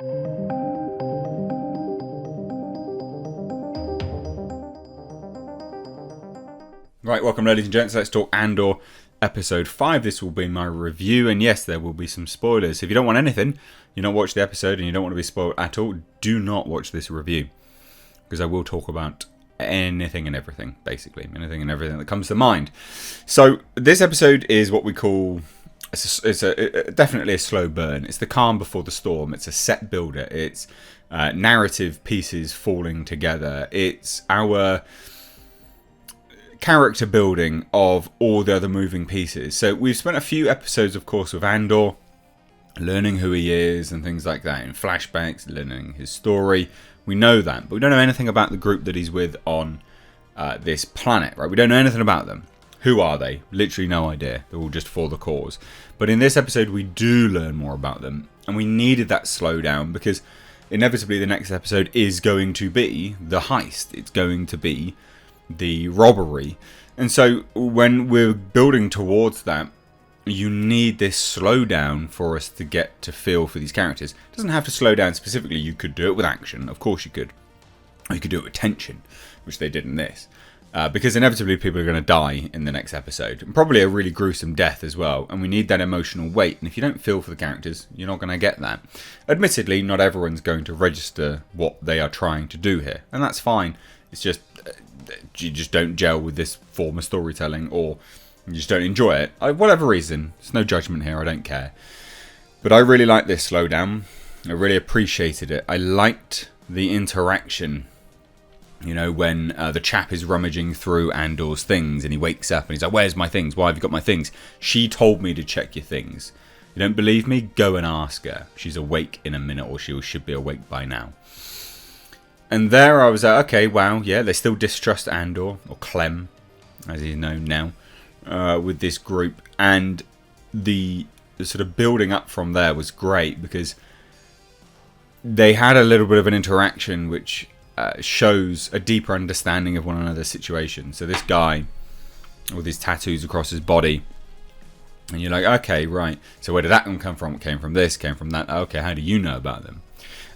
Right, welcome ladies and gents, let's talk Andor episode 5. This will be my review, and yes, there will be some spoilers. If you don't want anything, you don't watch the episode and you don't want to be spoiled at all, do not watch this review. Because I will talk about anything and everything, basically. Anything and everything that comes to mind. So, this episode is what we call, definitely a slow burn. It's the calm before the storm. It's a set builder. It's narrative pieces falling together. It's our character building of all the other moving pieces. So we've spent a few episodes, of course, with Andor, learning who he is and things like that, in flashbacks, learning his story. We know that, but we don't know anything about the group that he's with on this planet, right? We don't know anything about them. Who are they? Literally no idea. They're all just for the cause. But in this episode, we do learn more about them, and we needed that slowdown because inevitably the next episode is going to be the heist. It's going to be the robbery. And so when we're building towards that, you need this slowdown for us to get to feel for these characters. It doesn't have to slow down specifically. You could do it with action, of course you could. Or you could do it with tension, which they did in this. Because inevitably people are going to die in the next episode. And probably a really gruesome death as well. And we need that emotional weight. And if you don't feel for the characters, you're not going to get that. Admittedly, not everyone's going to register what they are trying to do here. And that's fine. It's just you just don't gel with this form of storytelling, or you just don't enjoy it. Whatever reason, there's no judgment here, I don't care. But I really liked this slowdown. I really appreciated it. I liked the interaction, you know, when the chap is rummaging through Andor's things and he wakes up and he's like, where's my things? Why have you got my things? She told me to check your things. You don't believe me? Go and ask her. She's awake in a minute, or she should be awake by now. And there I was like, okay, wow, yeah, they still distrust Andor, or Clem, as he's known now, with this group. And the sort of building up from there was great, because they had a little bit of an interaction which shows a deeper understanding of one another's situation. So this guy, with his tattoos across his body, and you're like, okay, right, so where did that one come from? It came from this, came from that. Okay, how do you know about them?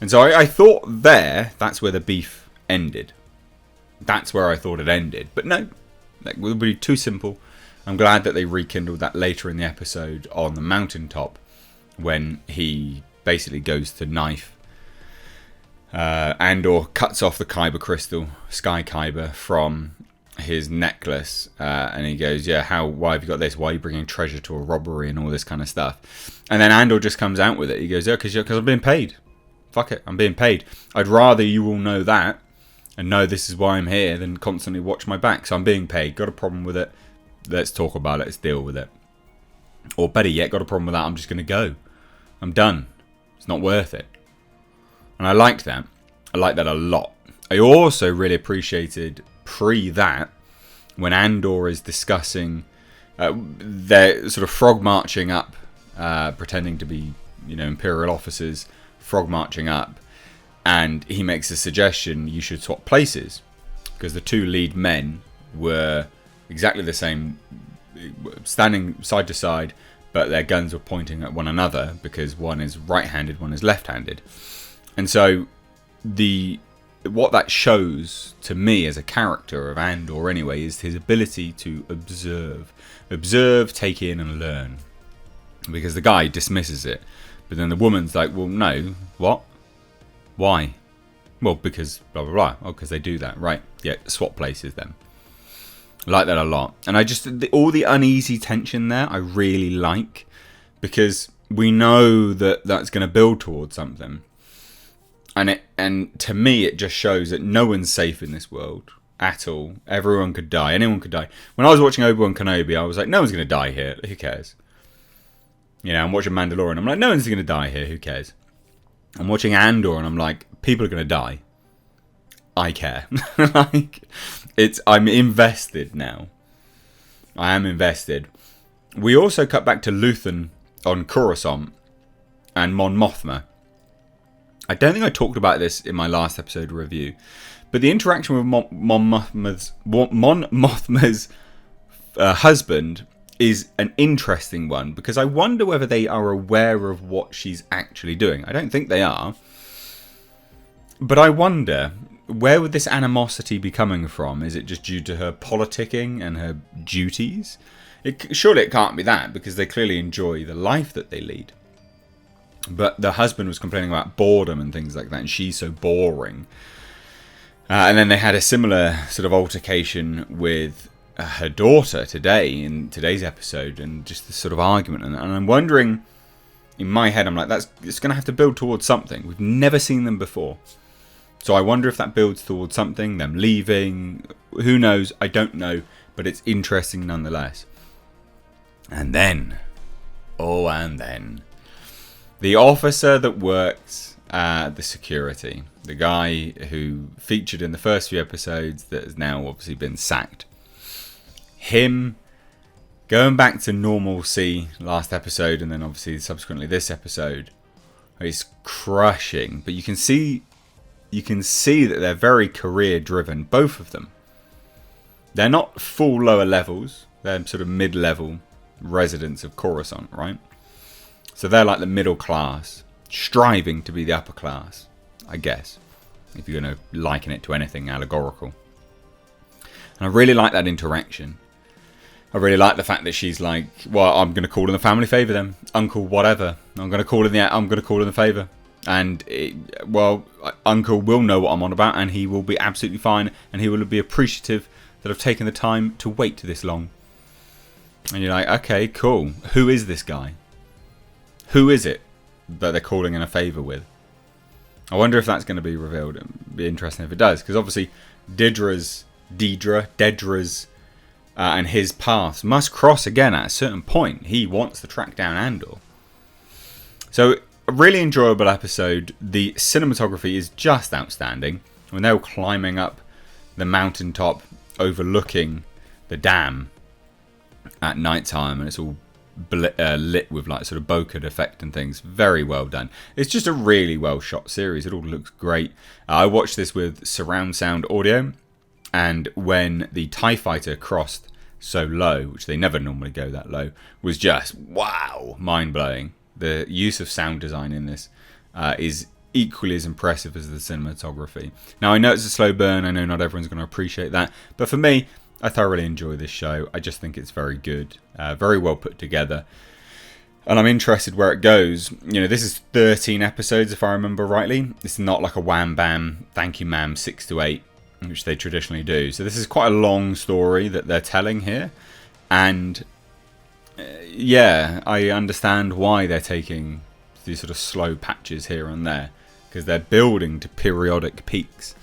And so I thought that's where the beef ended. That's where I thought it ended. But no, that would be too simple. I'm glad that they rekindled that later in the episode on the mountaintop, when he basically goes to knife Andor, cuts off the Kyber crystal, Sky Kyber, from his necklace, and he goes, yeah, why have you got this? Why are you bringing treasure to a robbery and all this kind of stuff? And then Andor just comes out with it. He goes, yeah, because I'm being paid. Fuck it, I'm being paid. I'd rather you all know that and know this is why I'm here than constantly watch my back. So I'm being paid. Got a problem with it? Let's talk about it. Let's deal with it. Or better yet, got a problem with that? I'm just going to go. I'm done. It's not worth it. And I liked that. I liked that a lot. I also really appreciated that when Andor is discussing their sort of frog marching up, pretending to be, Imperial officers, frog marching up, and he makes a suggestion: you should swap places, because the two lead men were exactly the same, standing side to side, but their guns were pointing at one another, because one is right-handed, one is left-handed. And so what that shows to me as a character of Andor anyway is his ability to observe, take in and learn, because the guy dismisses it. But then the woman's like, well, no, what? Why? Well, because blah, blah, blah. Oh, because they do that. Right, yeah, swap places then. I like that a lot. And all the uneasy tension there, I really like, because we know that that's going to build towards something. And to me, it just shows that no one's safe in this world at all. Everyone could die. Anyone could die. When I was watching Obi-Wan Kenobi, I was like, no one's going to die here. Who cares? I'm watching Mandalorian. I'm like, no one's going to die here. Who cares? I'm watching Andor, and I'm like, people are going to die. I care. I'm invested now. I am invested. We also cut back to Luthen on Coruscant and Mon Mothma. I don't think I talked about this in my last episode review, but the interaction with Mon Mothma's husband is an interesting one, because I wonder whether they are aware of what she's actually doing. I don't think they are, But I wonder, where would this animosity be coming from? Is it just due to her politicking and her duties? Surely it can't be that, because they clearly enjoy the life that they lead. But the husband was complaining about boredom and things like that, and she's so boring. And then they had a similar sort of altercation with her daughter today, in today's episode, and just this sort of argument. And I'm wondering, in my head, I'm like, it's going to have to build towards something. We've never seen them before. So I wonder if that builds towards something, them leaving. Who knows? I don't know. But it's interesting nonetheless. And then, the officer that works at the security, the guy who featured in the first few episodes that has now obviously been sacked. Him going back to normalcy last episode, and then obviously subsequently this episode, is crushing. But you can see that they're very career driven, both of them. They're not full lower levels, they're sort of mid-level residents of Coruscant, right? So they're like the middle class, striving to be the upper class, I guess, if you're going to liken it to anything allegorical. And I really like that interaction. I really like the fact that she's like, well, I'm going to call in the family favour then, uncle whatever. I'm going to call in the favour, and uncle will know what I'm on about, and he will be absolutely fine, and he will be appreciative that I've taken the time to wait this long. And you're like, okay, cool. Who is this guy? Who is it that they're calling in a favour with? I wonder if that's going to be revealed. It'd be interesting if it does, because obviously Dedra's and his paths must cross again at a certain point. He wants to track down Andor. So, a really enjoyable episode. The cinematography is just outstanding. When they were climbing up the mountaintop overlooking the dam at night time, and it's all lit with like sort of bokeh effect and things. Very well done. It's just a really well shot series. It all looks great. I watched this with surround sound audio, and when the TIE fighter crossed so low, which they never normally go that low, was just wow, mind-blowing. The use of sound design in this is equally as impressive as the cinematography. Now, I know it's a slow burn. I know not everyone's going to appreciate that, but for me, I thoroughly enjoy this show. I just think it's very good, very well put together, and I'm interested where it goes. You know, this is 13 episodes, if I remember rightly. It's not like a wham bam, thank you ma'am, 6 to 8, which they traditionally do. So this is quite a long story that they're telling here, and yeah, I understand why they're taking these sort of slow patches here and there, because they're building to periodic peaks.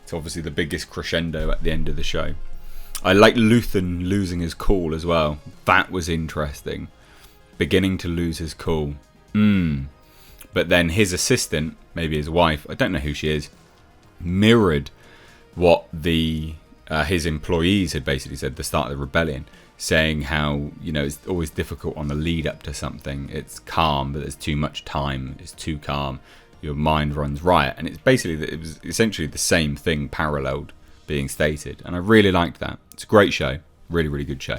It's obviously the biggest crescendo at the end of the show. I like Luthen losing his cool as well. That was interesting. Beginning to lose his cool. But then his assistant, maybe his wife, I don't know who she is, mirrored what his employees had basically said at the start of the rebellion, saying how, you know, it's always difficult on the lead up to something. It's calm, but there's too much time. It's too calm. Your mind runs riot. And it's basically, it was essentially the same thing paralleled being stated, and I really liked that. It's a great show, really, really good show.